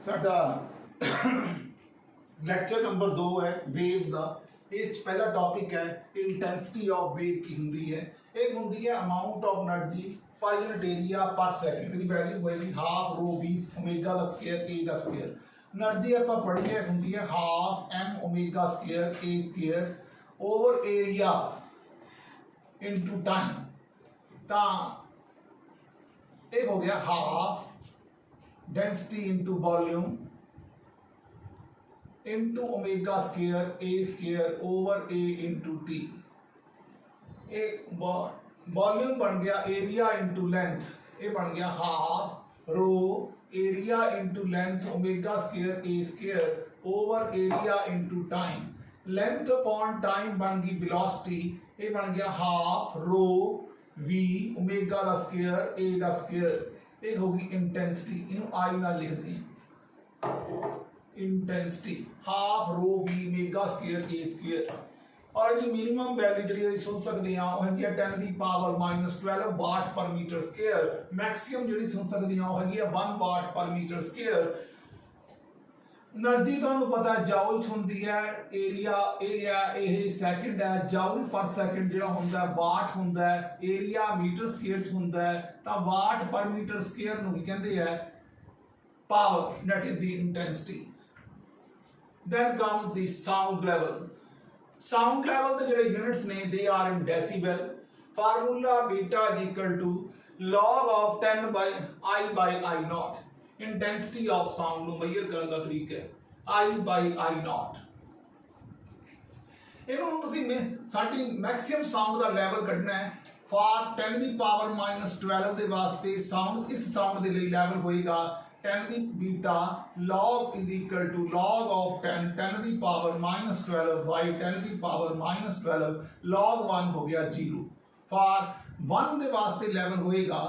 साडा lecture number 2 है waves का। इस पहला टॉपिक है इंटेंसिटी ऑफ वेव की हुंदी है। एक हुंदी है amount of energy per unit area per second की वैल्यू होएगी हाफ रो वी ओमेगा दा स्क्वायर ए दा स्क्वायर। एनर्जी आपां पढ़ी है हुंदी है half M omega square A square over area into time. ता एक हो गया half density into volume into omega square A square over A into T. एक वॉल्यूम बन गया एरिया इनटू लेंथ, ये बन गया half rho area into length omega square A square over area into time. Length upon time बन गई velocity, ये बन गया हाफ रो वी ओमेगा दा स्क्वायर ए दा स्क्वायर। एक होगी इंटेंसिटी, इन्हों आई ना लिख दी intensity half rho V omega square A square. और इसकी मिनिमम वैल्यू जी सुन सकते हैं वह है 10 दी पावर -12 वाट पर मीटर स्क्वायर। मैक्सिमम जी सुन सकते हैं वह है 1 वाट पर मीटर स्क्वायर। एनर्जी तो पता है जाउल होंगी है, एरिया ये सैकेंड है, जाउल पर सैकेंड जो होंगे वाट होंगे, एरिया मीटर स्क्वायर होंगे, तो वाट पर मीटर स्क्वायर को कहते हैं power, that is the intensity. Then comes the sound level. Sound level the ਜਿਹੜੇ units ਨੇ they are in decibel. Formula beta is equal to log of 10 by I by I naught. Intensity of sound ਨੂੰ measure ਕਰਨ ਦਾ ਤਰੀਕਾ ਹੈ I by I naught। ਇਹਨੂੰ ਤੁਸੀਂ ਸਾਡੀ maximum sound ਦਾ level ਕੱਢਣਾ ਹੈ for 10 ਦੀ ਪਾਵਰ -12 ਦੇ ਵਾਸਤੇ ਸਾਊਂਡ, ਇਸ ਸਾਊਂਡ ਦੇ ਲਈ ਲੈਵਲ ਹੋਏਗਾ 10 ਦੀ beta log is equal to log of 10 the power -12 by 10 the power -12 log 1 ਹੋ ਗਿਆ 0। for 1 ਦੇ ਵਾਸਤੇ ਲੈਵਲ ਹੋਏਗਾ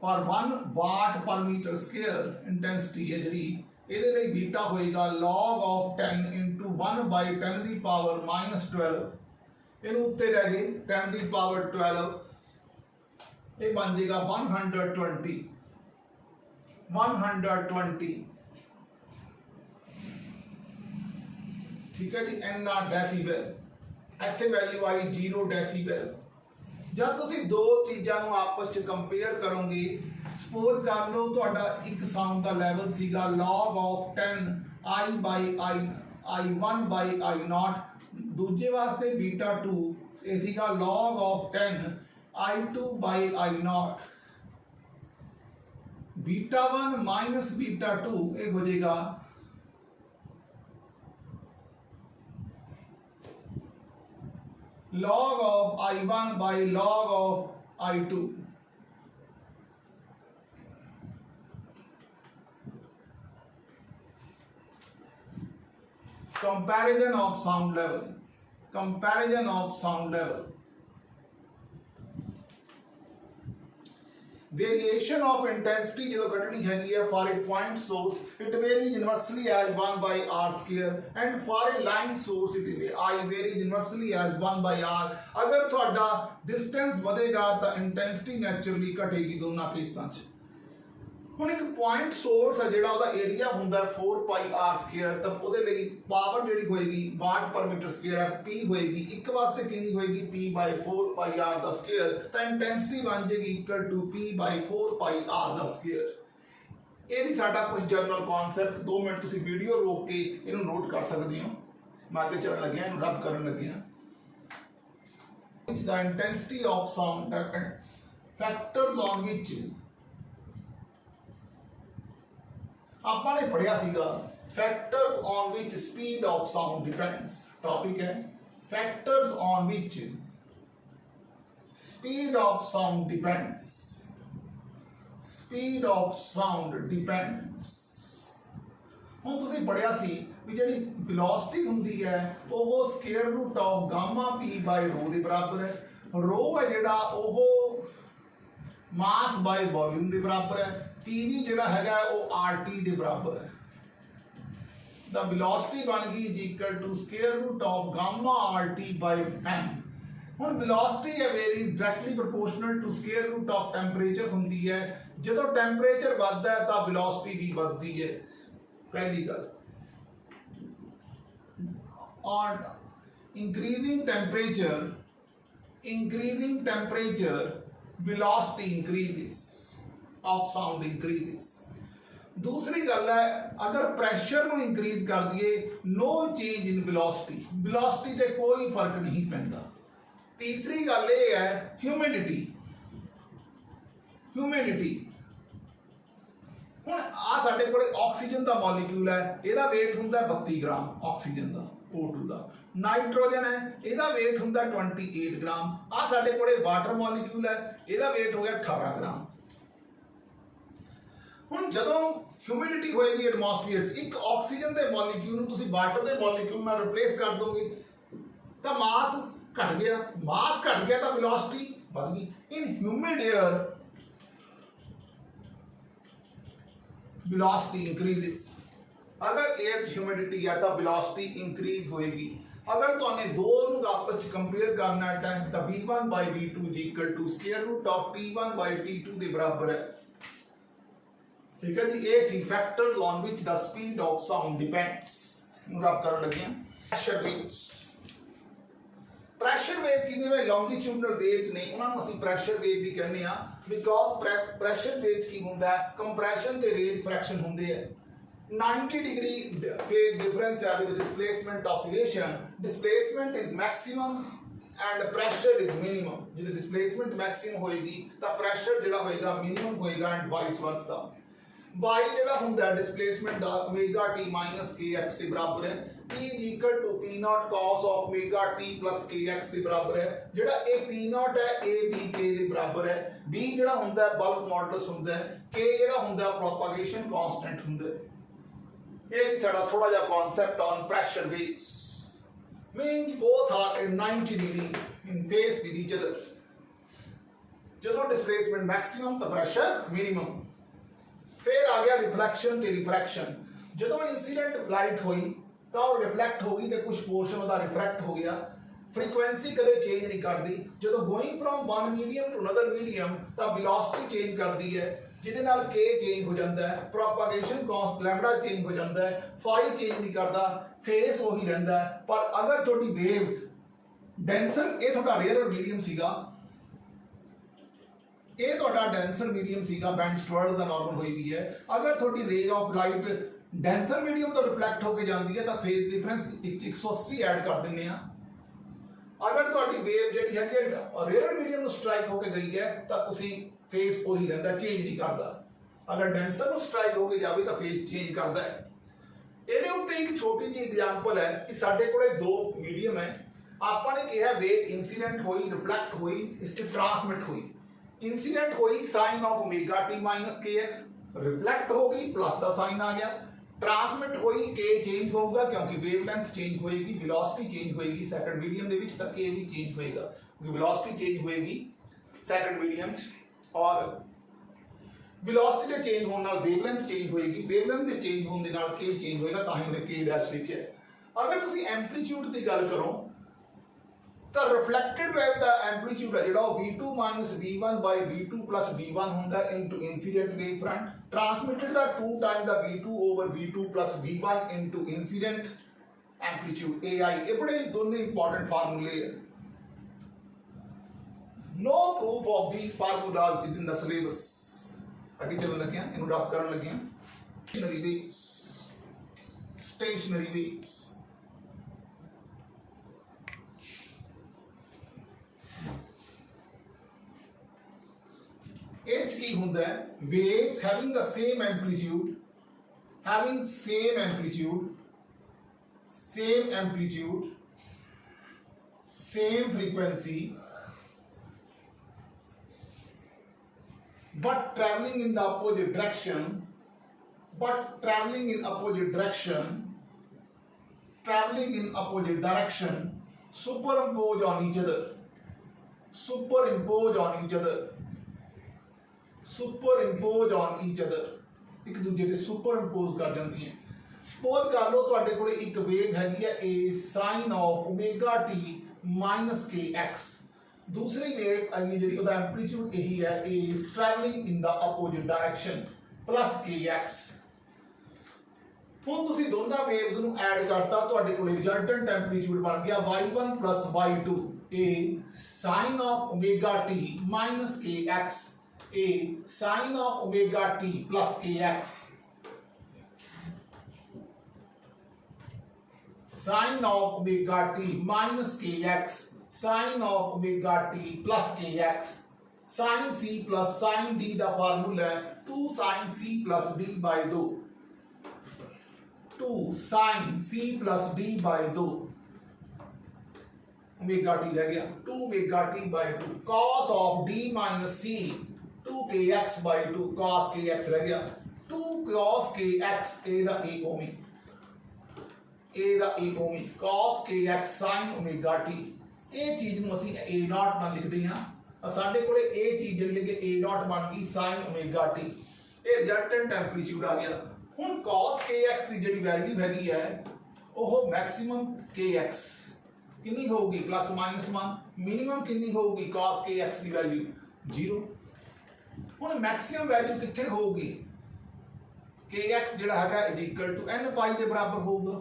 for 1 वाट पर मीटर स्क्वायर इंटेंसिटी है जी, ਇਹਦੇ ਲਈ बीटा होएगा log of 10 into 1 by 10 the power -12। ਇਹਨੂੰ ਉੱਤੇ ਲੈ ਗਏ 10 ਦੀ ਪਾਵਰ 12, ਇਹ ਬਣ ਜਾਏਗਾ 120 ठीक है जी। एन नॉट डेसीबल, इत्थे वैल्यू आई 0 डेसीबल। जब तुसी दो चीज़ों को आपस च कंपेयर करोगे, सपोज कर लो तुहाडा एक साउंड का लैवल सीगा log of 10 I by I1 by I naught, दूजे वास्ते बीटा 2 ये सीगा log of 10 I2 by I naught। Beta 1 minus beta 2 एक हो जाएगा log of I1 by log of I2। comparison of sound level, comparison of sound level। Variation of intensity जो कटनी है for a point source it varies universally as 1 by r square and for a line source it I varies universally as 1 by r। अगर थोड़ा distance बढ़ेगा तो intensity naturally घटेगी दोनों केसां च। ਹੁਣ एक पॉइंट सोर्स है ਜਿਹੜਾ ਉਹਦਾ ਏਰੀਆ ਹੁੰਦਾ 4 pi r ਸਕੁਅਰ, ਤਾਂ ਉਹਦੇ ਲਈ ਪਾਵਰ ਜਿਹੜੀ ਹੋਏਗੀ ਵਾਟ ਪਰ ਮੀਟਰ ਸਕੁਅਰ ਹੈ p ਹੋਏਗੀ, ਇੱਕ ਵਾਸਤੇ ਕਿੰਨੀ ਹੋਏਗੀ p by 4 pi r ਦਾ ਸਕੁਅਰ, ਤਾਂ ਇੰਟੈਂਸਿਟੀ ਬਣ ਜਾਏਗੀ equal to p by 4 pi r ਦਾ ਸਕੁਅਰ। ਇਹ ਸੀ ਸਾਡਾ ਕੁਝ ਜਨਰਲ ਕਨਸੈਪਟ। 2 ਮਿੰਟ ਤੁਸੀਂ ਵੀਡੀਓ ਰੋਕ ਕੇ ਇਹਨੂੰ ਨੋਟ ਕਰ ਸਕਦੇ ਹੋ। ਮੈਂ ਅੱਗੇ ਚੱਲਣ ਲੱਗਿਆ, ਇਹਨੂੰ ਰਬ ਕਰਨ ਲੱਗਿਆ। the intensity of sound depends factors on which ਆਪਾਂ ने पढ़िया सीगा factors on which speed of sound depends. Topic है factors on which speed of sound depends, speed of sound depends. ਹੁਣ ਤੁਸੀਂ पढ़िया सी भी ਜਿਹੜੀ वेलोसिटी ਹੁੰਦੀ है ਉਹ square root of gamma p by rho ਦੇ ਬਰਾਬਰ है। rho है ਜਿਹੜਾ ਉਹ मास by वॉल्यूम ਦੇ ਬਰਾਬਰ है। PV ਜਿਹੜਾ ਹੈਗਾ ਉਹ RT ਦੇ ਬਰਾਬਰ ਹੈ। the velocity ਬਣ ਗਈ is equal to square root of gamma RT by m। ਹੁਣ velocity ਹੈ varies directly proportional to square root of temperature ਹੁੰਦੀ ਹੈ। ਜਦੋਂ ਟੈਂਪਰੇਚਰ ਵੱਧਦਾ ਹੈ ਤਾਂ velocity ਵੀ ਵੱਧਦੀ ਹੈ। पहली गल on increasing temperature velocity increases of sound increases। दूसरी गल है अगर प्रेशर ਨੂੰ इंक्रीज कर दिए नो चेंज इन वेलोसिटी ਤੇ कोई फर्क नहीं पैंदा। तीसरी गल ये है ह्यूमिडिटी ਹੁਣ ਆ ਸਾਡੇ ਕੋਲੇ ਆਕਸੀਜਨ ਦਾ ਮੋਲੀਕਿਊਲ ਹੈ ਇਹਦਾ weight ਹੁੰਦਾ 32 ग्राम ਆਕਸੀਜਨ ਦਾ O2 ਦਾ। नाइट्रोजन है ਇਹਦਾ weight ਹੁੰਦਾ 28 ग्राम। ਆ ਸਾਡੇ ਕੋਲੇ ਵਾਟਰ ਮੋਲੀਕਿਊਲ ਹੈ ਇਹਦਾ weight ਹੋ ਗਿਆ 18 ग्राम। ਹੁਣ ਜਦੋਂ ਹਿਊਮਿਡਿਟੀ ਹੋਏਗੀ ਐਟਮੋਸਫੀਅਰ 'ਚ ਇੱਕ ਆਕਸੀਜਨ ਦੇ ਮੋਲੀਕਿਊਲ ਨੂੰ ਤੁਸੀਂ ਵਾਟਰ ਦੇ ਮੋਲੀਕਿਊਲ ਨਾਲ ਰਿਪਲੇਸ ਕਰ ਦੋਗੇ ਤਾਂ ਮਾਸ ਘਟ ਗਿਆ ਤਾਂ ਵੈਲੋਸਿਟੀ ਵੱਧ ਗਈ। ਇਨ ਹਿਊਮਿਡ 에ਅਰ velocity increases। अगर एयर ह्यूमिडिटी है तो वेलोसिटी इंक्रीज होएगी। अगर तो हमने दो ਨੂੰ आपस ਵਿੱਚ ਕੰਪੇਅਰ ਕਰਨਾ ਹੈ ਤਾਂ v1 by v2 is equal to square root of t1 by t2 ਦੇ ਬਰਾਬਰ ਹੈ। ठीक है जी, ये सी factors on which the speed of sound depends. ਨੂੰ ਰੱਬ ਕਰਨ ਲੱਗੇ ਹਾਂ प्रेशर वेव किने में लॉन्गिट्यूडनल वेव्स नहीं उन्हां ਨੂੰ ਅਸੀਂ प्रेशर वेव भी कहने आ बिकॉज प्रेशर वेव्स की ਹੁੰਦਾ है कंप्रेशन ते रेट फ्रैक्शन ਹੁੰਦੇ है 90 डिग्री फेज डिफरेंस है with displacement oscillation. Displacement is maximum and pressure is minimum. जो डिस्प्लेसमेंट मैक्सिमम होएगी तो प्रेशर ਜਿਹੜਾ ਹੋਏਗਾ मिनिमम होएगा एंड वाइस वर्सा। y ਜਿਹੜਾ ਹੁੰਦਾ है डिस्प्लेसमेंट ਦਾ ओमेगा t माइनस kx के बराबर है। P is equal to P naught cos of omega t plus kx के बराबर है। ਜਿਹੜਾ a P naught है a b k ਦੇ बराबर है। b ਜਿਹੜਾ ਹੁੰਦਾ है बल्क मॉडुलस ਹੁੰਦਾ है। k ਜਿਹੜਾ ਹੁੰਦਾ है प्रोपगेशन कांस्टेंट ਹੁੰਦਾ है। ਇਹ ਸੀ ਸਾਡਾ ਥੋੜਾ ਜਿਹਾ concept on pressure waves means both are at 90 degree in phase with each other। ਜਦੋਂ डिस्प्लेसमेंट मैक्सिमम तो प्रेशर मिनिमम। फिर आ गया रिफ्लेक्शन ते रिफ्रैक्शन। ਜਦੋਂ इंसीडेंट लाइट हुई तो रिफ्लैक्ट होगी तो कुछ पोर्शन ਉਹਦਾ रिफ्रैक्ट हो गया। फ्रीक्वेंसी कदे चेंज नहीं करती। ਜਦੋਂ going from one medium to another medium तो वेलोसिटी चेंज करती है ਜਿਹਦੇ ਨਾਲ k चेंज हो जाता है। प्रोपगेशन कांस्ट लैम्बडा चेंज हो जाता है। फाई चेंज नहीं करता, फेस वही रहता है। पर अगर थोड़ी वेव डेंसर ये थोड़ा रेयर मीडियम सीगा ਇਹ ਤੁਹਾਡਾ ਡੈਂਸਰ ਮੀਡੀਅਮ ਸੀਗਾ ਬੈਂਡ ਸਟੁਅਰਟ ਦਾ ਨਾਰਮਲ ਹੋਈ ਵੀ ਹੈ। ਅਗਰ ਤੁਹਾਡੀ ਰੇ ਆਫ ਲਾਈਟ ਡੈਂਸਰ ਮੀਡੀਅਮ ਤੋਂ ਰਿਫਲੈਕਟ ਹੋ ਕੇ ਜਾਂਦੀ ਹੈ ਤਾਂ ਫੇਜ਼ ਡਿਫਰੈਂਸ 180 ਐਡ ਕਰ ਦਿੰਦੇ ਆ। ਅਗਰ ਤੁਹਾਡੀ ਵੇਵ ਜਿਹੜੀ ਹੈ ਕਿ ਰੇਅਰ ਮੀਡੀਅਮ ਨੂੰ ਸਟ੍ਰਾਈਕ ਹੋ ਕੇ ਗਈ ਹੈ ਤਾਂ ਤੁਸੀਂ ਫੇਜ਼ ਉਹੀ ਰਹਿੰਦਾ, ਚੇਂਜ ਨਹੀਂ ਕਰਦਾ। ਅਗਰ ਡੈਂਸਰ ਨੂੰ ਸਟ੍ਰਾਈਕ ਹੋ ਕੇ ਜਾਵੇ ਤਾਂ ਫੇਜ਼ ਚੇਂਜ ਕਰਦਾ ਹੈ। ਇਹਦੇ ਉੱਤੇ ਇੱਕ ਛੋਟੀ ਜਿਹੀ ਐਗਜ਼ਾਮਪਲ ਹੈ ਕਿ ਸਾਡੇ ਕੋਲੇ ਦੋ ਮੀਡੀਅਮ ਹੈ। ਆਪਾਂ ਨੇ ਕਿਹਾ ਵੇਵ ਇਨਸੀਡੈਂਟ ਹੋਈ, ਰਿਫਲੈਕਟ ਹੋਈ, ਇਸ ਤੇ ਟ੍ਰਾਂਸਮਿਟ ਹੋਈ। इंसिडेंट हुई sine of omega t minus k x, reflect होगी प्लस का साइन आ गया। ट्रांसमिट हुई के चेंज होगा क्योंकि वेवलेंथ चेंज होएगी, वेलोसिटी चेंज होएगी सेकंड मीडियम दे विच तां के भी चेंज होएगा क्योंकि वेलोसिटी चेंज होएगी सेकंड मीडियम और वेलोसिटी दे चेंज होने नाल वेवलेंथ चेंज होएगी, वेवलेंथ दे चेंज होने दे नाल के चेंज होएगा तां ही हमने के डैश लिखिया है। अगर तुसी एम्पलीट्यूड दी गल करो तो रिफ्लेक्टेड वेव का एम्पलीट्यूड है जेड़ा v2 minus v1 by v2 plus v1 होंदा into incident wave front. Transmitted दा 2 टाइम दा v2 over v2 plus v1 into incident amplitude ai। ये बड़े दोनों इंपॉर्टेंट फार्मूले है। No proof of these formulas is in the syllabus. आगे चलने लगे हैं, इनको ड्रॉप करने लगे हैं। स्टेशनरी वेव्स इस की होता है waves having the same amplitude, same frequency but traveling in the opposite direction, superimpose on each other, एक दूजे से सुपरइंपोज कर जाती हैं। सपोज कर लो तुहाडे कोले एक वेव हैगी है a sin of omega t minus kx। दूसरी वेव आई जिहड़ी ओदा एम्पलीट्यूड यही है a is traveling in the opposite direction plus kx। ਹੁਣ ਤੁਸੀਂ ਦੋਨਾਂ ਵੇਵਸ ਨੂੰ ਐਡ ਕਰਤਾ, ਤੁਹਾਡੇ ਕੋਲ ਰਿਜ਼ਲਟੈਂਟ ਟੈਂਪਰੇਚਰ ਬਣ ਗਿਆ y1 + y2 a sin of omega t minus kx a sin of omega t plus kx sin of omega t minus kx sin of omega t plus kx sin c plus sin d the formula ਹੈ 2 sin c plus d by 2 2 sin c plus d by 2 omega t रह गया 2 omega t by 2 cos of d minus c 2 kx by 2 cos kx रह गया 2 cos kx a the a Omi a the a Omi cos kx sin omega t ਇਹ ਚੀਜ਼ ਨੂੰ ਅਸੀਂ a naught ਨਾਲ ਲਿਖਦੇ ਹਾਂ। ਸਾਡੇ ਕੋਲੇ ਇਹ ਚੀਜ਼ ਜਿਹੜੀ ਹੈ ਕਿ a naught ਬਣ ਗਈ sin omega t। ਇਹ ਰਿਜ਼ਲਟੈਂਟ ਟੈਂਪਰੇਚਰ ਆ ਗਿਆ। ਹੁਣ cos kx ਦੀ ਜਿਹੜੀ ਵੈਲਿਊ ਹੈਗੀ ਹੈ ਉਹ ਮੈਕਸਿਮਮ kx कितनी होगी ±1 मिनिमम कितनी होगी cos kx की वैल्यू 0। हुण मैक्सिमम वैल्यू कित्थे होगी kx जिहड़ा हैगा is equal to n pi के बराबर होगा।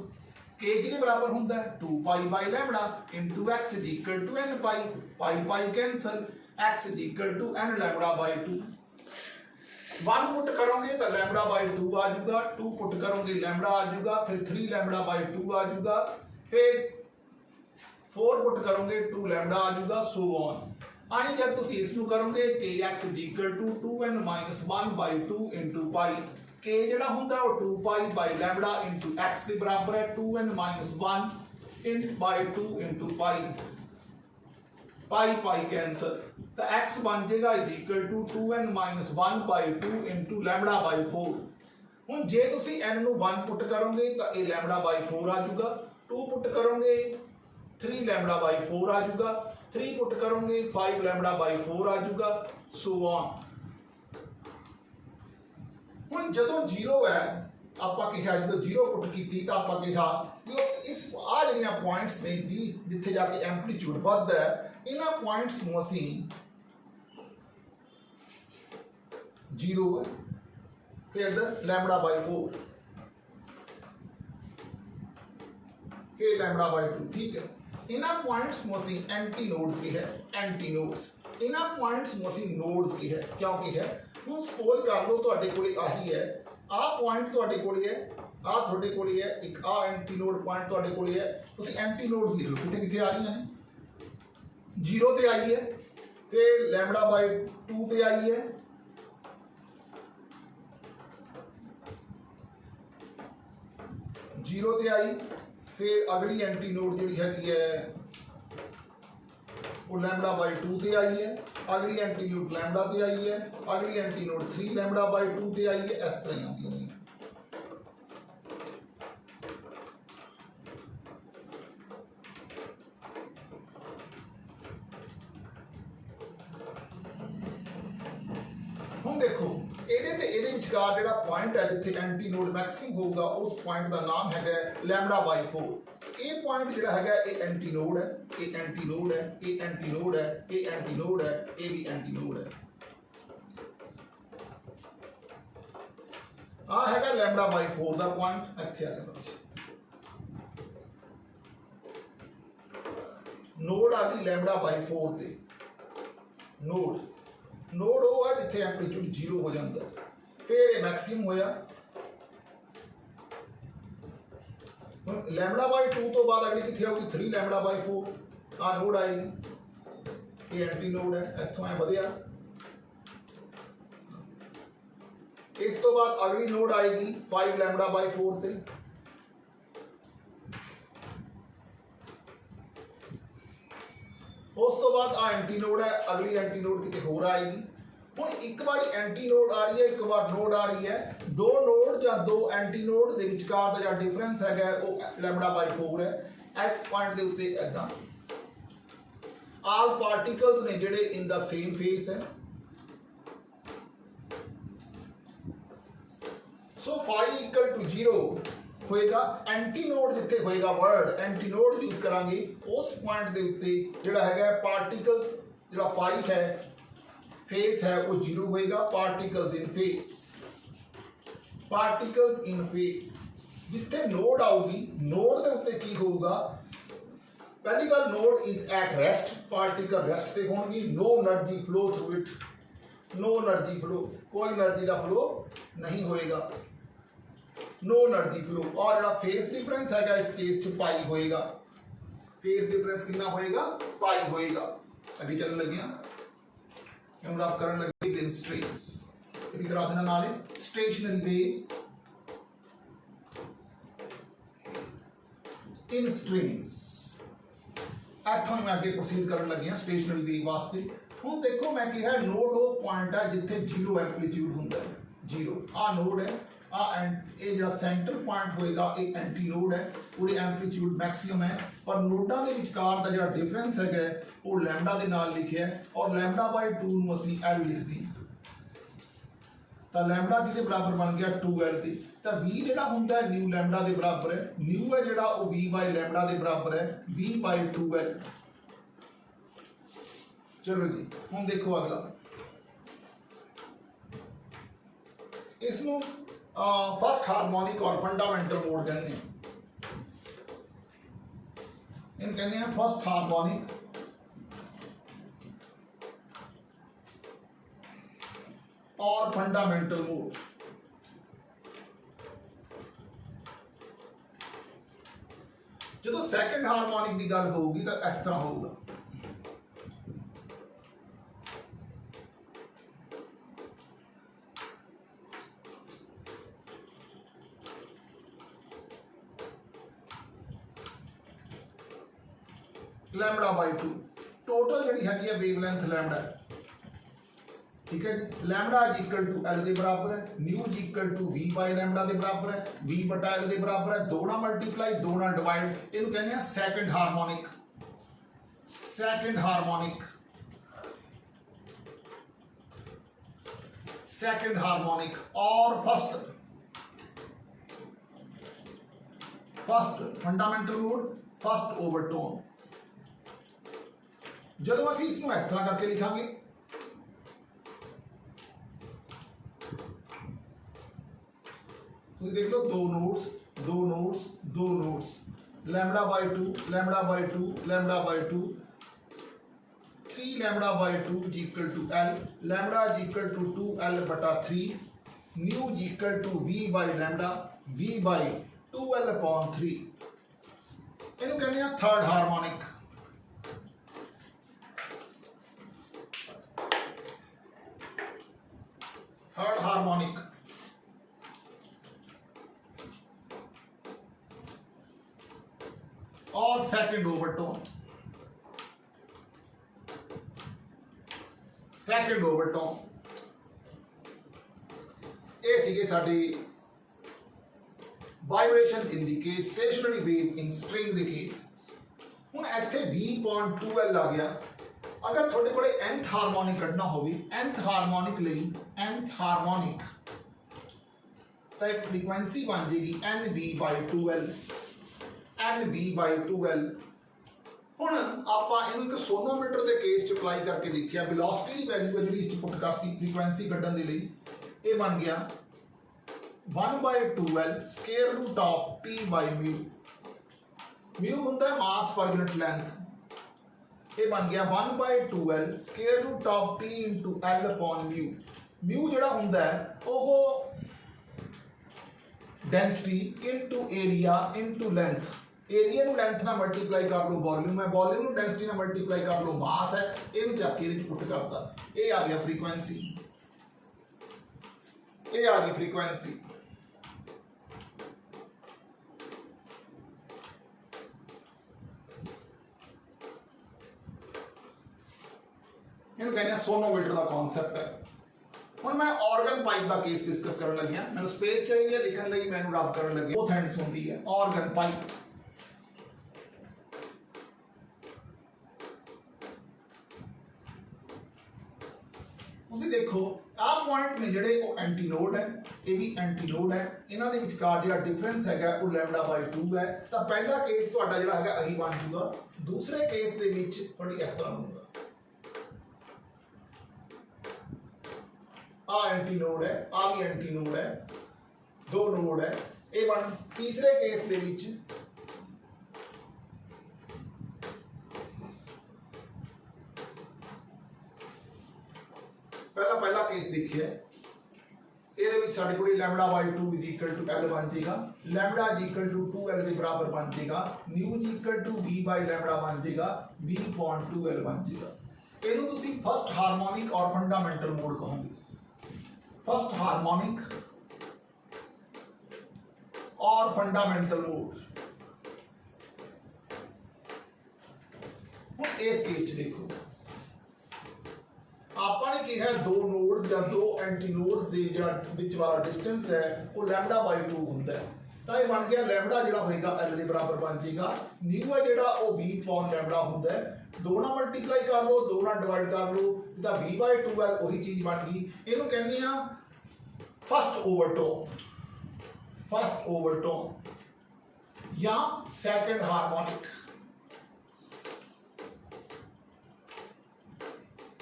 k किहदे बराबर हुंदा है 2 pi by lambda into x is equal to n pi pi pi cancel x is equal to n lambda by 2। 1 put करोगे तो लैम्बडा बाय 2 आ जाएगा 2 पुट करोगे लैम्बडा आ जाएगा फिर 3 लैम्बडा बाय 2 आ जाएगा फिर 4 पुट करोगे 2 लैम्बडा आ जाएगा सो ऑन। आई जब तुम इसनू करोगे kx is equal to 2n - 1 by 2 into pi k जिहड़ा हुंदा है 2 pi by lambda into x के बराबर है 2n - 1 in by 2 into pi pi pi cancel तो x बन जाएगा is equal to 2n - 1 by 2 into lambda by 4। हुण जे तुसी n नू 1 पुट करोगे तो ये लैम्बडा by 4 आ जाएगा 2 पुट करोगे 3 लैम्बडा बाई 4 आ जाएगा 3 पुट करोगे 5 लैम्बडा बाई 4 आ जाएगा सो ऑन। हुण जदों 0 है आपां कहा जो 0 पुट कीती तां आपां कहा कि इस आ जिहड़ियां पॉइंट्स ने दी जिथे जाके एंप्लीट्यूड वधदा है इन्हां पॉइंट्स नूं असीं 0 है फिर लैम्बडा बाई 4 फिर लैम्बडा बाई 2 ठीक है। इन्हां पॉइंट्स में असीं एंटी नोड्स की है एंटी नोड्स इन्हां पॉइंट्स में असीं नोड्स की है क्योंकि है हुण सपोज कर लो तुहाडे कोले आही है आ पॉइंट तुहाडे कोले है आ तुहाडे कोले है एक आ एंटी नोड पॉइंट तुहाडे कोले है तुसीं एंटी नोड्स लिख लो किथे किथे आ रही हैं 0 ते आई है फिर लैम्बडा बाय 2 ते आई है जीरो ते आई फिर अगली एंटी नोड जी है वो लैम्बडा बाय 2 ते आई है अगली एंटी नोड लैम्बडा ते आई है अगली एंटी नोड 3 लैम्बडा बाय 2 ते आई है इस तरह आती है। हम देखो ਇਹਦੇ ਵਿਚਕਾਰ ਜਿਹੜਾ ਪੁਆਇੰਟ ਹੈ ਜਿੱਥੇ ਐਂਟੀ ਨੋਡ ਮੈਕਸਿਮਮ ਹੋਊਗਾ ਉਸ ਪੁਆਇੰਟ ਦਾ ਨਾਮ ਹੈਗਾ ਲੈਮਡਾ ਬਾਈ 4। ਇਹ ਪੁਆਇੰਟ ਜਿਹੜਾ ਹੈਗਾ ਇਹ ਐਂਟੀ ਨੋਡ ਹੈ ਇਹ ਐਂਟੀ ਨੋਡ ਹੈ ਇਹ ਐਂਟੀ ਨੋਡ ਹੈ ਇਹ ਐਂਟੀ ਨੋਡ ਹੈ ਇਹ ਵੀ ਐਂਟੀ ਨੋਡ ਹੈ। ਆ ਹੈਗਾ ਲੈਮਡਾ ਬਾਈ 4 ਦਾ ਪੁਆਇੰਟ ਇੱਥੇ ਆ ਗਿਆ ਨੋਡ ਆ ਗਈ ਲੈਮਡਾ ਬਾਈ 4 ਤੇ नोड नोड वो है जिथे एंप्लीट्यूड 0 हो जाता है फिर ये मैक्सिमम होया लैम्बडा बाय 2 तो बाद अगली किथे होगी 3 लैम्बडा बाय 4 आ नोड आएगी ये एंटी नोड है इथों ऐ वधिया इस तो बाद अगली नोड आएगी 5 लैम्बडा बाय 4 ते उस तो बाद आ एंटी नोड है अगली एंटी नोड किते होर आएगी। हुण एक बार एंटी नोड आ रही है एक बार नोड आ रही है दो नोड या दो एंटी नोड दे विचकार दा जो डिफरेंस है वो लैम्बडा बाय 4 है। एक्स पॉइंट दे उत्ते ऐदा ऑल पार्टिकल्स ने जिहड़े इन द सेम फेस है सो फाई इक्वल टू 0 होएगा एंटी नोड जिथे होएगा वर्ड एंटी नोड यूज करांगे उस पॉइंट दे उत्ते जिहड़ा हैगा पार्टिकल्स जिहड़ा फाई है फेस है वो 0 होएगा पार्टिकल्स इन फेस जिथे नोड आऊगी नोड के उत्ते की होगा, पहली गल node is at rest, particle rest पे होंगी, no energy flow through it, no energy flow, कोई एनर्जी का फ्लो नहीं होएगा, नो एनर्जी फ्लो। और जो फेस डिफरेंस है इस केस च पाई होएगा, फेस डिफरेंस कितना होएगा, पाई होएगा। अभी चलने लगे हम आप करने लगे इन स्ट्रिंग्स, ये करा देना नाले स्टेशनरी वेव्स इन स्ट्रिंग्स। इथों मैं आगे प्रोसीड कर लगे स्टेशनरी वेव वास्ते। हुण देखो मैं कहा नोड वो पॉइंट है जिथे जीरो एंप्लीट्यूड होंदा है, जीरो आ नोड है, आ एंड ये जो सेंटर पॉइंट होएगा ये एंटी नोड है, पूरे एंप्लीट्यूड मैक्सिमम है, पर नोडां दे विचकार दा जो डिफरेंस है वो लैम्डा दे नाल लिखिया है, और लैम्डा बाय 2 नूं असीं एल लिखदे हां, तो लैम्डा किहदे बराबर बन गया 2l दे, तो v जिहड़ा हुंदा है न्यू लैम्डा दे बराबर है, न्यू है जिहड़ा वो v बाय लैम्डा दे बराबर है, v बाय 2l। चलो जी हम देखो अगला, इसनों फर्स्ट हार्मोनिक और फंडामेंटल मोड कहते हैं, इन कहते हैं फर्स्ट हार्मोनिक और फंडामेंटल मोड। जो सैकेंड हार्मोनिक की गल होगी तो इस तरह होगा, लैम्डा बाय 2 टोटल जी है वेवलेंथ लैम्डा, ठीक है जी। Lambda is equal to L के बराबर है, nu is equal to V by lambda के बराबर है, वी बटा एल के बराबर है, दो ना मल्टीप्लाई दो ना डिवाइड, इन्हें कहते हैं second harmonic, second harmonic, second harmonic और first fundamental mode, first overtone. जदों असीं इसनूं इस तरह करके लिखांगे, तो देख लो दो नोट्स दो नोट्स दो notes, lambda by 2 lambda by 2 lambda by 2, 3 lambda by 2 is equal to L, lambda is equal to 2l बटा 3, nu is equal to v by lambda, v by 2l upon 3। इन्हें कहते हैं third harmonic, third harmonic. और second overtone, second overtone ये सीगे साडी vibration in the case stationary wave in string the case. हुण इत्थे v.2l आ गया, अगर थोड़े कोले nth हार्मोनिक कढना होवे, nth हार्मोनिक लई nth हार्मोनिक तो एक फ्रीक्वेंसी बन जाएगी nv/2l, nv/2l। हुण आपां इहनूं एक सोनोमीटर के केस च अप्लाई करके देखिया, वेलोसिटी की वैल्यू है जिहड़ी इस च पुट करती फ्रीक्वेंसी कढण दे लई, ये बन गया 1/2l square root of p by mu, mu हुंदा है मास पर यूनिट लेंथ, ये बन गया 1/2l square root of p into l upon mu. Mu जिहड़ा हुंदा है ओह density into area into length, area नूं लेंथ नाल मल्टीप्लाई कर लो वॉल्यूम है, वॉल्यूम नूं डेंसिटी नाल मल्टीप्लाई कर लो मास है, इहनूं चक के इहदे पुट करता, ये आ गया फ्रीक्वेंसी, ये आ गई फ्रीक्वेंसी। इहनूं कहते हैं सोनोमीटर का कॉन्सेप्ट है। हुण मैं ऑर्गन पाइप का केस डिस्कस करन लगी हां, मैनूं स्पेस चाहिए लिखण लई, मैनूं रब करन लगी बोथ हैंड्स होंदी है ऑर्गन पाइप। तुसीं देखो आ पॉइंट ने जिहड़े वो एंटीनोड है, ये भी एंटीनोड है, इन्हां दे विचकार जिहड़ा डिफरेंस है वो λ/2 है। तो पहला केस तुहाडा जिहड़ा है अही बन जूगा, दूसरे केस दे विच थोड़ी इस तरह होगा, आ एंटीनोड है, आ भी एंटीनोड है, दो नोड है, ये A1 तीसरे केस दे विच पहला केस देखिए ਇਹਦੇ ਵਿੱਚ ਸਾਡੇ ਕੋਲ lambda by 2 is equal to L बन जाएगा lambda is equal to 2L के बराबर बन जाएगा nu is equal to V by lambda बन जाएगा V अपॉन 2L बन जाएगा ਇਹਨੂੰ ਤੁਸੀਂ फर्स्ट हार्मोनिक और फंडामेंटल मोड कहोगे फर्स्ट हार्मोनिक और फंडामेंटल मोड ਹੁਣ ਇਸ ਕੇਸ ਚ ਦੇਖੋ ਆਪਾਂ ਨੇ ਕਿਹਾ दो नोड्स ਜਾਂ दो एंटीनोड्स ਦੇ ਜਿਹੜਾ ਵਿੱਚ ਵਾਲਾ डिस्टेंस है वो लैम्बडा बाई 2 ਹੁੰਦਾ है ਤਾਂ ਇਹ ਬਣ ਗਿਆ लैम्बडा ਜਿਹੜਾ ਹੋਏਗਾ L ਦੇ ਬਰਾबर ਬਣ ਜਾਏਗਾ ਨਿਊ ਹੈ ਜਿਹੜਾ ਉਹ V upon लैम्बडा ਹੁੰਦਾ है दो ਨਾਲ ਮਲਟੀਪਲਾਈ ਕਰ ਲਓ दो ਨਾਲ ਡਿਵਾਈਡ ਕਰ ਲਓ ਤਾਂ V by 2L ਉਹੀ ਚੀਜ਼ ਬਣ ਗਈ ਇਹਨੂੰ ਕਹਿੰਦੇ ਆ फर्स्ट ओवरटोन या सेकंड हार्मोनिक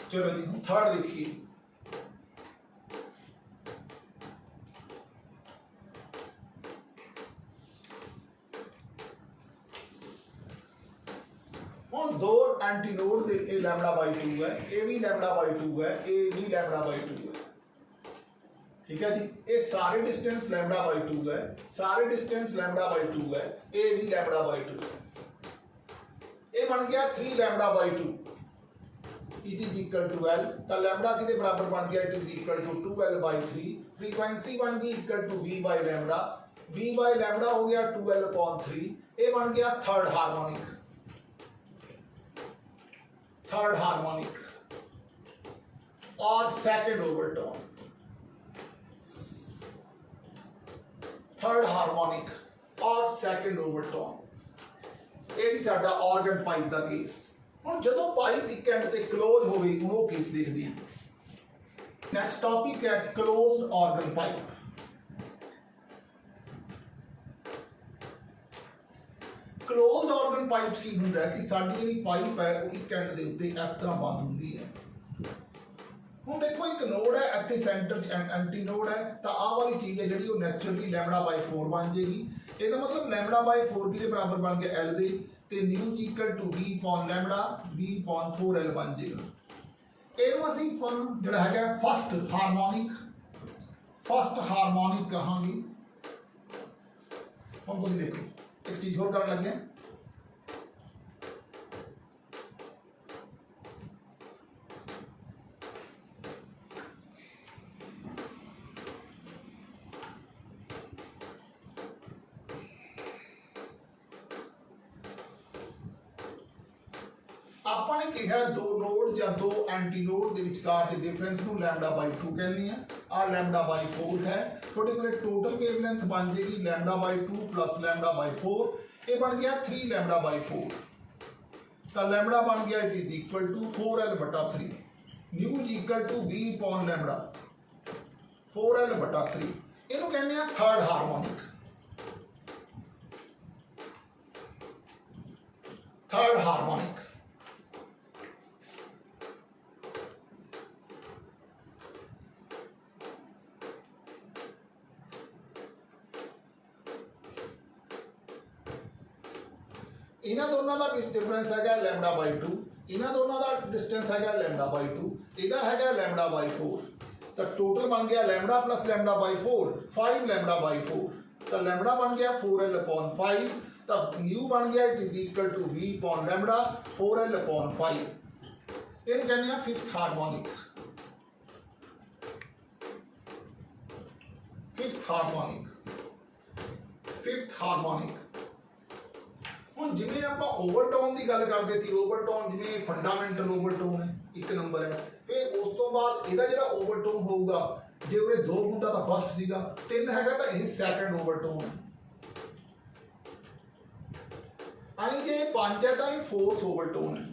चलो जी थर्ड देखिए हम दो antinode they A lambda by 2 है ए भी लैम्बडा बाई 2 है ए भी लैम्बडा बाई 2 है ठीक है जी ये सारे डिस्टेंस लैम्बडा बाई 2 है सारे डिस्टेंस लैम्बडा बाई 2 है ए भी लैम्बडा बाई 2 है ये बन गया 3 lambda by 2 it is equal to L तो लैम्बडा किसके बराबर बन गया it is equal to 2L by 3 frequency बन गई equal to V by lambda हो गया 2L अपॉन 3 ये बन गया थर्ड हार्मोनिक और सेकंड ओवरटोन थर्ड हार्मोनिक और सेकंड ओवरटोन ये जी साडा ऑर्गन पाइप दा केस हुण जदों पाइप एक एंड ते क्लोज होवे वो केस देखदे हां नेक्स्ट टॉपिक है closed organ pipe closed organ pipes की हुंदा है कि साडी जेहड़ी पाइप है वो एक एंड दे उत्ते इस तरह बंद हुंदी है ਹੁਣ देखो एक नोड है ਇੱਥੇ सेंटर च एंटी नोड है तो आ वाली चीज है ਜਿਹੜੀ ਉਹ ਨੈਚੁਰਲੀ लैम्बडा बाई 4 बन जाएगी ਇਹਦਾ मतलब लैम्बडा बाई 4 किसके बराबर बन गया L ਦੇ ਤੇ nu equal to V upon lambda V upon 4L बन जाएगा ਇਹਨੂੰ ਅਸੀਂ ਜਿਹੜਾ ਹੈਗਾ फर्स्ट हार्मोनिक कहांगे ਹੁਣ ਤੁਸੀਂ ਦੇਖੋ एक चीज और ਕਰਨ ਲੱਗੇ ਆਪਾਂ ਨੇ ਕਿਹਾ दो नोड या दो एंटीनोड ਦੇ ਵਿਚਕਾਰ ਦੇ ਡਿਫਰੈਂਸ ਨੂੰ लैम्बडा बाई 2 ਕਹਿੰਦੇ ਆ ਆ लैम्बडा बाई 4 है ਤੁਹਾਡੇ ਕੋਲੇ ਟੋਟਲ ਵੇਵਲੈਂਥ ਬਣ ਜੇਗੀ lambda by 2 plus lambda by 4 ਇਹ ਬਣ ਗਿਆ 3 लैम्बडा बाई 4 ਤਾਂ लैम्बडा बन गया it is equal to 4L बटा 3 nu is equal to V upon lambda 4L बटा 3 ਇਹਨੂੰ ਕਹਿੰਦੇ ਆ थर्ड हार्मोनिक इन्हां दोनों का डिफरेंस है लैम्बडा बाई 2 इन्हां दोनों का डिस्टेंस है लैम्बडा बाई 2 इधर है लैम्बडा बाई 4 तो टोटल बन गया lambda plus lambda by 4 5 lambda by 4 तो लैम्बडा बन गया 4L अपॉन 5 तब न्यू बन गया it is equal to V upon lambda 4L upon 5 इन कहने हैं फिफ्थ हार्मोनिक ਹੁਣ ਜਿਵੇਂ ਆਪਾਂ ਓਵਰਟੋਨ ਦੀ ਗੱਲ ਕਰਦੇ ਸੀ ਓਵਰਟੋਨ ਜਿਵੇਂ ਫੰਡਾਮੈਂਟਲ ਓਵਰਟੋਨ ਹੈ ਇੱਕ ਨੰਬਰ ਹੈ ਫਿਰ ਉਸ ਤੋਂ ਬਾਅਦ ਇਹਦਾ ਜਿਹੜਾ ਓਵਰਟੋਨ ਹੋਊਗਾ ਜੇ ਉਹਦੇ 2 ਹੁੰਦਾ ਤਾਂ ਫਸਟ ਸੀਗਾ 3 ਹੈਗਾ ਤਾਂ ਇਹ ਸੈਕੰਡ ਓਵਰਟੋਨ ਹੈ ਆਈ ਜੇ 5 ਹੈ ਤਾਂ ਇਹ ਫੋਰਥ ਓਵਰਟੋਨ ਹੈ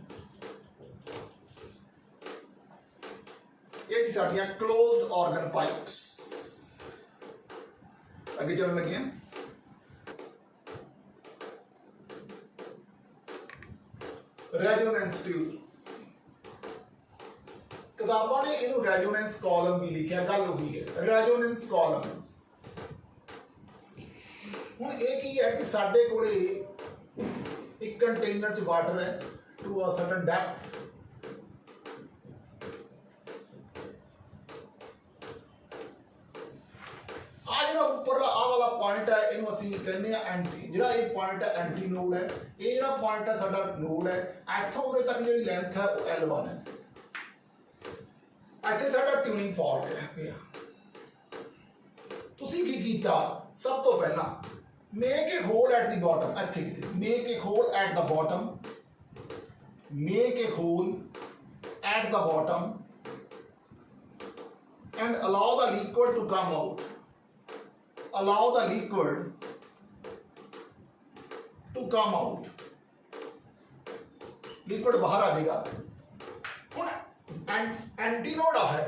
ਇਹ ਸੀ ਸਾਡੀਆਂ ਕਲੋਜ਼ਡ ਆਰਗਨ ਪਾਈਪਸ ਅੱਗੇ ਚੱਲਣ ਲੱਗੇ ਹਾਂ रेजोनेंस ट्यूब किताबों ने इन्हों रेजोनेंस कॉलम भी लिखा गल वही है रेजोनेंस कॉलम हुण ये की है कि साडे कोले एक कंटेनर च वाटर है टू अ सर्टन डेप्थ, उपरला आ वाला पॉइंट है इनू असीं कहने आ एंटी, जिहड़ा ये पॉइंट है एंटी नोड है, ये जिहड़ा पॉइंट है साडा नोड है, इत्थों उरे तक जिहड़ी लेंथ है वो L1 है। इत्थे साडा ट्यूनिंग फॉल्ट है। तुसीं की कीता, सब तो पहला make a hole at the bottom, इत्थे किते make a hole at the bottom, make a hole at the bottom and allow the liquid to come out, allow the liquid to come out, liquid बाहर आ जाएगा। हुण antinode है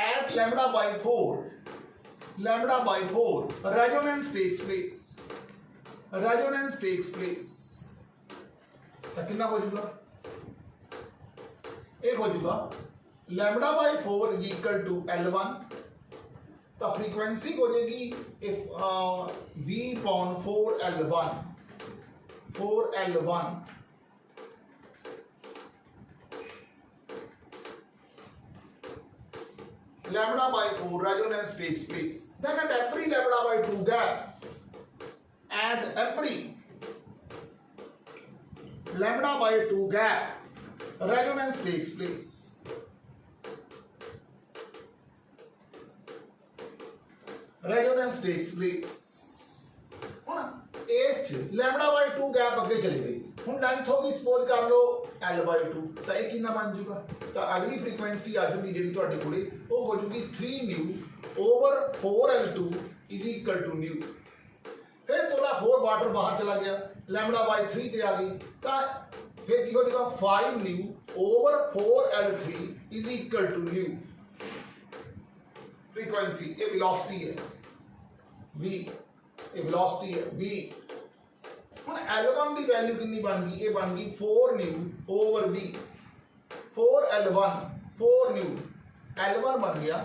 at lambda by 4, lambda by 4 resonance takes place, resonance takes place, तो कितना हो जाएगा, एक हो जाएगा lambda by 4 is equal to L1, तो फ्रीक्वेंसी हो जाएगी if V upon 4L1, 4L1 lambda by 4 resonance takes place, then at every lambda by 2 gap, at every lambda by 2 gap resonance takes place, resonance takes place। हुण इस lambda by 2 gap अगे चली गई, हुण length होगी suppose कर लो L by 2, तो ये कितना बन जाएगा, तो अगली फ्रीक्वेंसी आ जाएगी जी तुहाडे कोले वो हो जाएगी 3 nu over 4L2 is equal to nu. फिर थोड़ा होर वाटर बाहर चला गया, लैम्बडा बाय 3 ते आ गई, तो फिर की हो जाएगा 5 nu over 4L3 is equal to nu. Frequency ये वेलोसिटी है v, ये वेलोसिटी है v। हुण L1 की वैल्यू कितनी बन गई, ये बन गई 4 new over v, 4L1 4 new, L1 बन गया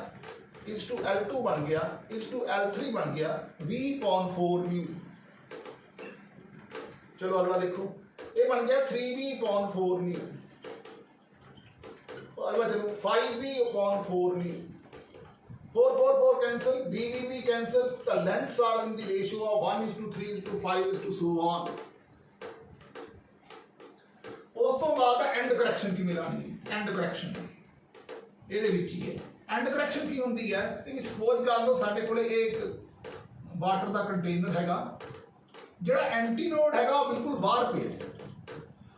इज टू L2 बन गया इज टू L3 बन गया v upon 4 न्यू। चलो अगला देखो, ये बन गया 3v upon 4 न्यू, अगला चलो 5v upon 4 new, 4 4 4 cancel, b cancel, the lengths are in the ratio of 1:3:5 so on। उस तो बाद एंड करेक्शन की मिलानी है, एंड करेक्शन ਇਹਦੇ ਵਿੱਚ ਹੀ ਹੈ। एंड करेक्शन की होती है कि सपोज कर लो ਸਾਡੇ ਕੋਲੇ एक वाटर ਦਾ कंटेनर हैगा, ਜਿਹੜਾ एंटीनोड हैगा वो बिल्कुल बाहर पे है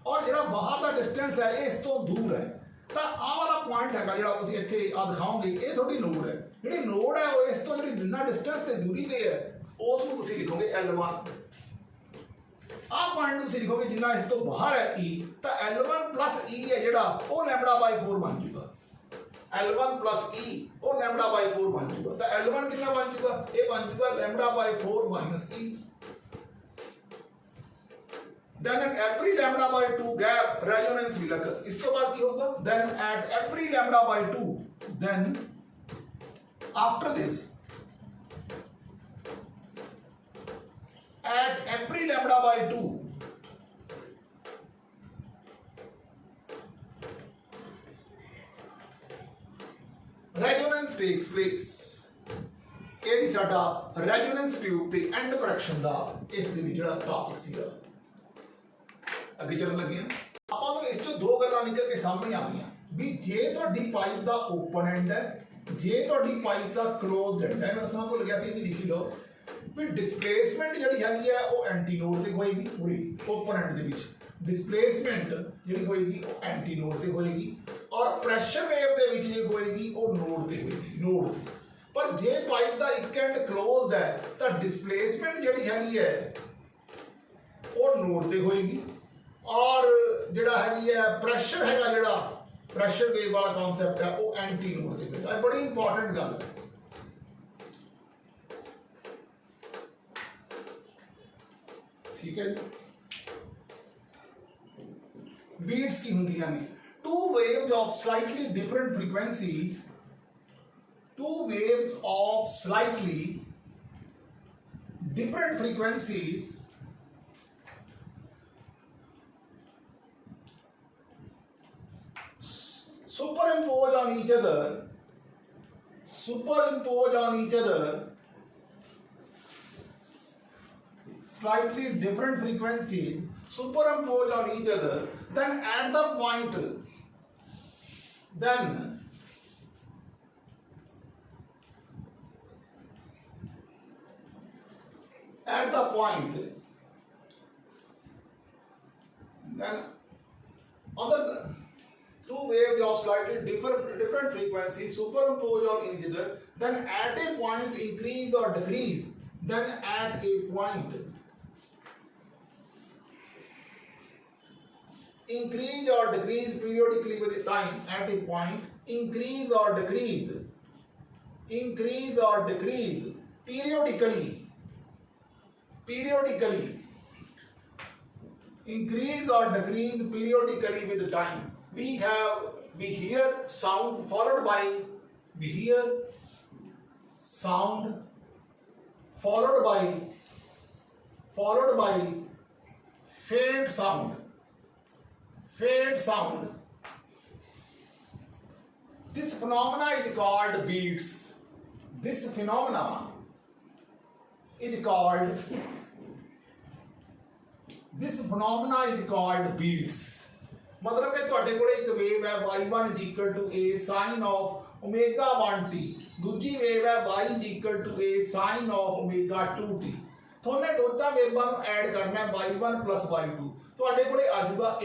और ਜਿਹੜਾ बाहर ਦਾ डिस्टेंस है ये इस तो दूर है, तो आ वाला पॉइंट हैगा ਜਿਹੜਾ ਤੁਸੀਂ ਇੱਥੇ ਆ ਦਿਖਾਓਗੇ ਇਹ ਤੁਹਾਡੀ ਨੋਡ ਹੈ, ਜਿਹੜੀ ਨੋਡ ਹੈ ਉਹ ਇਸ ਤੋਂ ਜਿਹੜੀ ਜਿੰਨਾ ਡਿਸਟੈਂਸ ਤੇ ਦੂਰੀ ਤੇ ਹੈ ਉਸ ਨੂੰ ਤੁਸੀਂ ਲਿਖੋਗੇ L1। ਆ ਪੁਆਇੰਟ ਤੁਸੀਂ ਲਿਖੋਗੇ ਜਿੰਨਾ ਇਸ ਤੋਂ ਬਾਹਰ ਹੈ E, ਤਾਂ L1 plus E ਹੈ ਜਿਹੜਾ ਉਹ लैम्बडा by 4 ਬਣ ਜਾਊਗਾ, L1 plus E ਉਹ लैम्बडा by 4 ਬਣ ਜਾਊਗਾ, ਤਾਂ L1 ਕਿੰਨਾ ਬਣ ਜਾਊਗਾ, ਇਹ ਬਣ ਜਾਊਗਾ lambda by 4 minus E। Then at every lambda by 2 gap resonance भी लगा, इसके बाद क्या होगा, then at every lambda by 2, then after this at every lambda by 2 resonance takes place। ਇਹ ਹੀ ਸਾਡਾ resonance ट्यूब ਤੇ end correction ਦਾ ਇਸ ਦੇ ਵਿੱਚ ਜਿਹੜਾ ਟੌਪਿਕ ਸੀਗਾ। ਅੱਗੇ ਚੱਲਣ ਲੱਗੇ ਹਾਂ ਆਪਾਂ ਨੂੰ ਇਸ ਤੋਂ ਦੋ ਗੱਲਾਂ ਨਿਕਲ ਕੇ ਸਾਹਮਣੇ ਆ ਗਈਆਂ ਵੀ ਜੇ ਤੁਹਾਡੀ ਪਾਈਪ ਦਾ ਓਪਨ ਐਂਡ ਹੈ, ਜੇ ਤੁਹਾਡੀ ਪਾਈਪ ਦਾ ਕਲੋਜ਼ਡ ਐਂਡ ਹੈ, ਮੈਂ ਦੱਸਣਾ ਭੁੱਲ ਗਿਆ ਸੀ, ਇਹ ਲਿਖੀ ਲਓ ਵੀ ਡਿਸਪਲੇਸਮੈਂਟ ਜਿਹੜੀ ਹੈਗੀ ਹੈ ਉਹ ਐਂਟੀਨੋਡ ਤੇ ਹੋਏਗੀ, ਪੂਰੀ ਓਪਨ ਐਂਡ ਦੇ ਵਿੱਚ डिस्प्लेसमेंट ਜਿਹੜੀ ਹੋਏਗੀ ਉਹ ਐਂਟੀ ਨੋਡ ਤੇ ਹੋਏਗੀ ਔਰ ਪ੍ਰੈਸ਼ਰ ਵੇਵ ਦੇ ਵਿੱਚ ਜੇ ਹੋਏਗੀ ਉਹ ਨੋਡ ਤੇ ਹੋਏਗੀ, ਨੋਡ ਤੇ। ਪਰ ਜੇ ਪਾਈਪ ਦਾ ਇੱਕ ਐਂਡ ਕਲੋਜ਼ਡ ਹੈ ਤਾਂ ਡਿਸਪਲੇਸਮੈਂਟ ਜਿਹੜੀ ਹੈਗੀ ਹੈ ਉਹ ਨੋਡ ਤੇ ਹੋਏਗੀ ਔਰ ਜਿਹੜਾ ਹੈਗੀ ਹੈ ਪ੍ਰੈਸ਼ਰ ਹੈਗਾ, ਜਿਹੜਾ ਪ੍ਰੈਸ਼ਰ ਵੇਵ ਵਾਲਾ ਕਨਸੈਪਟ ਹੈ ਉਹ ਐਂਟੀ ਨੋਡ ਤੇ ਹੋਏਗਾ। ਇਹ ਬੜੀ ਇੰਪੋਰਟੈਂਟ ਗੱਲ ਹੈ, ठीक है जी। बीट्स की होंदियां ने two waves of slightly different frequencies, two waves of slightly different frequencies superimpose on each other, slightly different frequencies superimpose on each other, then at the point, then other two waves of slightly different frequencies superimpose on each other, then at a point increase or decrease, then at a point increase or decrease periodically with time, at a point increase or decrease periodically, increase or decrease periodically with time. We hear sound followed by faint sound. This phenomena is called beats. मतलब कि ਤੁਹਾਡੇ ਕੋਲ ਇੱਕ wave ਹੈ y1 a sin of omega 1t, ਦੂਜੀ wave ਹੈ y a sin of omega 2t। ਤੁਹਾਨੂੰ ਦੋਨਾਂ ਵੇਵਾਂ ਨੂੰ ਐਡ ਕਰਨਾ ਹੈ y1 plus y2, ਤੁਹਾਡੇ ਕੋਲੇ ਆ ਜਾਊਗਾ a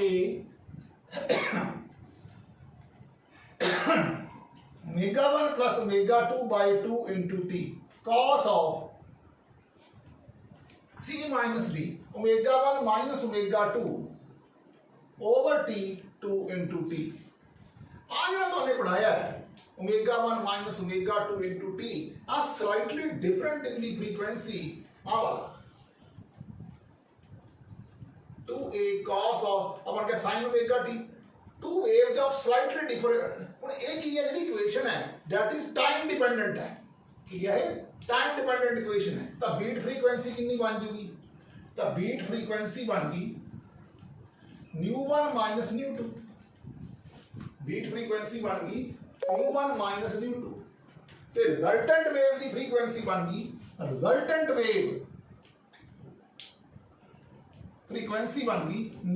omega 1 plus omega 2 by 2 into t cos of c minus d, omega 1 minus omega 2 over t 2 into t। आ जो तुमने पढ़ाया है omega 1 minus omega 2 into t are slightly different in the frequency वाला 2a cos of अपन के sin omega t, two waves of slightly different। और एक ही है equation है that is time dependent है, क्या है time dependent इक्वेशन है। तो बीट फ्रीक्वेंसी कितनी बन जाएगी, तो बीट फ्रीक्वेंसी बन गई nu1 minus nu2, beat frequency बन गई nu1 minus nu2, ते रिजल्टेंट वेव की फ्रीक्वेंसी बन गई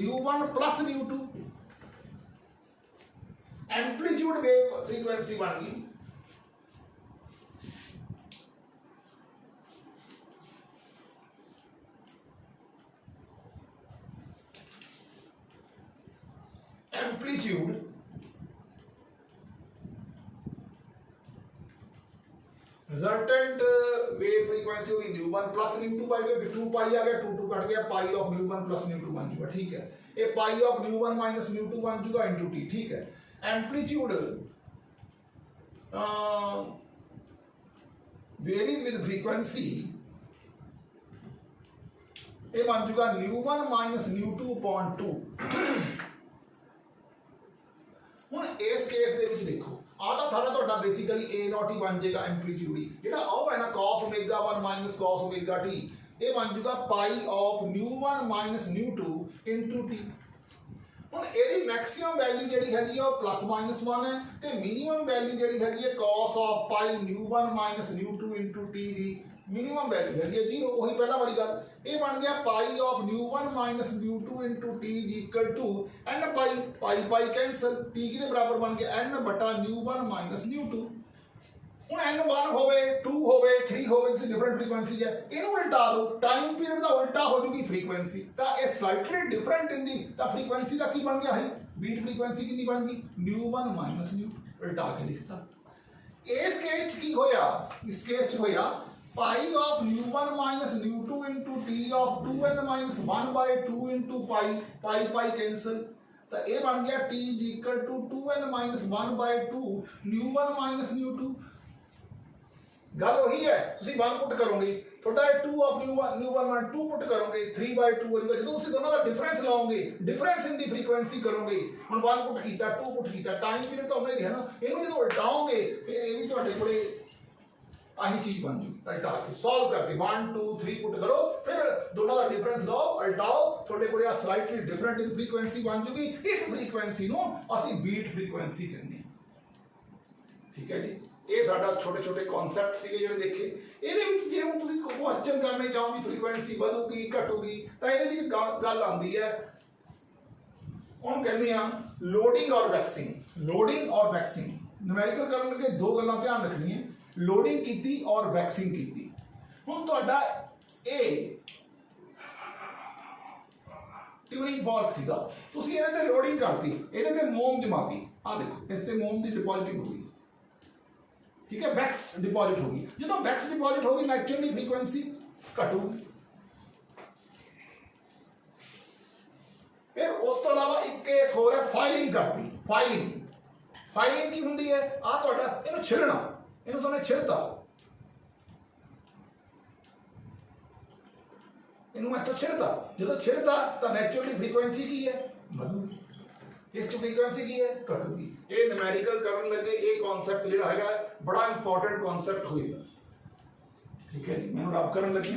nu1 plus nu2, amplitude wave frequency बन गई एम्पलीट्यूड रिजल्टेंट वेव फ्रीक्वेंसी होगी nu1 plus nu2 by 2 पाई आ गया 2 2 कट गया pi of nu1 plus nu2 बन जाएगा। ठीक है, ये पाई ऑफ nu1 minus nu2 बन जाएगा इनटू t। ठीक है, एम्पलीट्यूड वेरीज विद फ्रीक्वेंसी, ये बन जाएगा nu1 minus nu2 upon 2। ਹੁਣ ਇਸ ਕੇਸ ਦੇ ਵਿੱਚ ਦੇਖੋ ਆ ਤਾਂ ਸਾਰਾ ਤੁਹਾਡਾ ਬੇਸਿਕਲੀ a naught ਹੀ ਬਣ ਜਾਏਗਾ ਐਂਪਲੀਟਿਊਡ ਹੀ, ਜਿਹੜਾ ਉਹ ਹੈ ਨਾ cos omega 1 minus cos omega t, ਇਹ ਬਣ ਜਾਊਗਾ ਪਾਈ of nu1 minus nu2 into t। ਹੁਣ ਇਹਦੀ ਮੈਕਸਿਮਮ ਵੈਲਿਊ ਜਿਹੜੀ ਹੈਗੀ ਆ ਉਹ +-1 ਹੈ ਤੇ ਮਿਨੀਮਮ ਵੈਲਿਊ ਜਿਹੜੀ ਹੈਗੀ ਹੈ cos of pi nu1 minus nu2 into t ਦੀ मिनिमम वैल्यू है 0, वही पहला वाली गल। ये बन गया pi of nu1 minus nu2 into t equal to n pi, pi pi cancel, t के बराबर बन गया n बटा nu1 minus nu2। ਹੁਣ n 1 ਹੋਵੇ 2 ਹੋਵੇ 3 ਹੋਵੇ, ਇਸ डिफरेंट फ्रीक्वेंसी है, ਇਹਨੂੰ ਉਲਟਾ ਦਿਓ, टाइम पीरियड ਦਾ ਉਲਟਾ ਹੋ ਜੂਗੀ फ्रीक्वेंसी, ਤਾਂ ਇਹ ਸਲਾਈਟਲੀ ਡਿਫਰੈਂਟ ਇਨ ਦੀ ਤਾਂ फ्रीक्वेंसी ਦਾ ਕੀ ਬਣ ਗਿਆ ਹੈ, बीट फ्रीक्वेंसी कितनी बन गई nu1 minus nu, उल्टा के लिखता। इस केस च की होया, इस केस च होया पाई of nu1 minus nu2 into t of 2n minus 1 by 2 into pi, pi pi cancel, तो ये बन गया t is equal to 2n minus 1 by 2 nu1 minus nu2। गल वही है, तुसी 1 पुट करोगे थोड़ा 2 ऑफ nu1 मान 2 पुट करोगे 3 by 2 हो जाएगा। जो तुसी दोनों का डिफरेंस लाओगे, डिफरेंस इन दी फ्रीक्वेंसी करोगे, हुन 1 पुट कीता 2 पुट कीता, टाइम पीरियड तो उन्हें ही है ना, इहनू जो उल्टाओगे फिर ये भी ਤੁਹਾਡੇ ਕੋਲੇ ਆਹੀ ਚੀਜ਼ ਬਣ ਜੂਗੀ ਉਲਟਾ ਕੇ ਸੋਲਵ ਕਰਕੇ 1 2 3 ਪੁੱਟ ਕਰੋ ਫਿਰ ਦੋਨਾਂ ਦਾ ਡਿਫਰੈਂਸ ਲਓ ਉਲਟਾਓ ਤੁਹਾਡੇ ਕੋਲ ਆ ਸਲਾਈਟਲੀ ਡਿਫਰੈਂਟ ਇਨ ਫ੍ਰੀਕੁਐਂਸੀ ਬਣ ਜੂਗੀ ਇਸ ਫ੍ਰੀਕੁਐਂਸੀ ਨੂੰ ਅਸੀਂ ਬੀਟ ਫ੍ਰੀਕੁਐਂਸੀ ਕਹਿੰਦੇ ਹਾਂ ਠੀਕ ਹੈ ਜੀ ਇਹ ਸਾਡਾ ਛੋਟੇ ਛੋਟੇ ਕਨਸੈਪਟ ਸੀਗੇ ਜਿਹੜੇ ਦੇਖੇ ਇਹਦੇ ਵਿੱਚ ਜੇ ਹੁਣ ਤੁਸੀਂ ਕੁਐਸਚਨ ਕਰਨੇ ਚਾਹੋ ਵੀ ਫ੍ਰੀਕੁਐਂਸੀ ਵਧੂਗੀ ਘਟੂਗੀ ਤਾਂ ਇਹਦੇ ਵਿੱਚ ਗੱਲ ਆਉਂਦੀ ਹੈ ਉਹਨੂੰ ਕਹਿੰਦੇ ਆ ਲੋਡਿੰਗ ਔਰ ਵੈਕਸਿੰਗ ਨੂਮੈਰੀਕਲ ਕਰਨ ਲੱਗੇ ਦੋ ਗੱਲਾਂ ਧਿਆਨ ਰੱਖਣੀਆਂ ਲੋਡਿੰਗ ਕੀਤੀ ਔਰ ਵੈਕਸਿੰਗ ਕੀਤੀ ਹੁਣ ਤੁਹਾਡਾ ਇਹ ਟਿਊਨਿੰਗ ਫੋਰਕ ਸੀਗਾ ਤੁਸੀਂ ਇਹਦੇ ਤੇ ਲੋਡਿੰਗ ਕਰਤੀ ਇਹਦੇ ਤੇ ਮੋਮ ਜਮਾਤੀ ਆ ਦੇਖੋ ਇਸ ਤੇ ਮੋਮ ਦੀ ਡਿਪੋਜ਼ਿਟਿੰਗ ਹੋ ਗਈ ठीक है वैक्स डिपॉजिट होगी जो वैक्स डिपॉजिट होगी नेचुरली फ्रीक्वेंसी घटूगी फिर उस तो अलावा एक केस हो रहा है फाइलिंग करती फाइलिंग की होंगी है आ ਤੁਹਾਡਾ ਇਹਨੂੰ ਛਿਲਣਾ ਇਹਨੂੰ ਤੁਹਾਨੂੰ ਛਿਲਤਾ ਇਹਨੂੰ ਮੈਂ ਤਾਂ ਛਿਲਤਾ ਜਦੋਂ ਛਿਲਤਾ ਤਾਂ ਨੈਚੁਰਲੀ ਫ੍ਰੀਕੁਐਂਸੀ ਕੀ ਹੈ ਵਧੂਗੀ ਇਸ ਚ ਫ੍ਰੀਕੁਐਂਸੀ ਕੀ ਹੈ ਘਟੂਗੀ ਇਹ ਨੂਮੈਰੀਕਲ ਕਰਨ ਲੱਗੇ ਇਹ ਕਨਸੈਪਟ ਜਿਹੜਾ ਹੈਗਾ ਬੜਾ ਇੰਪੋਰਟੈਂਟ ਕਨਸੈਪਟ ਹੋਏਗਾ ਠੀਕ ਹੈ ਜੀ ਮੈਨੂੰ ਰੱਬ ਕਰਨ ਲੱਗੇ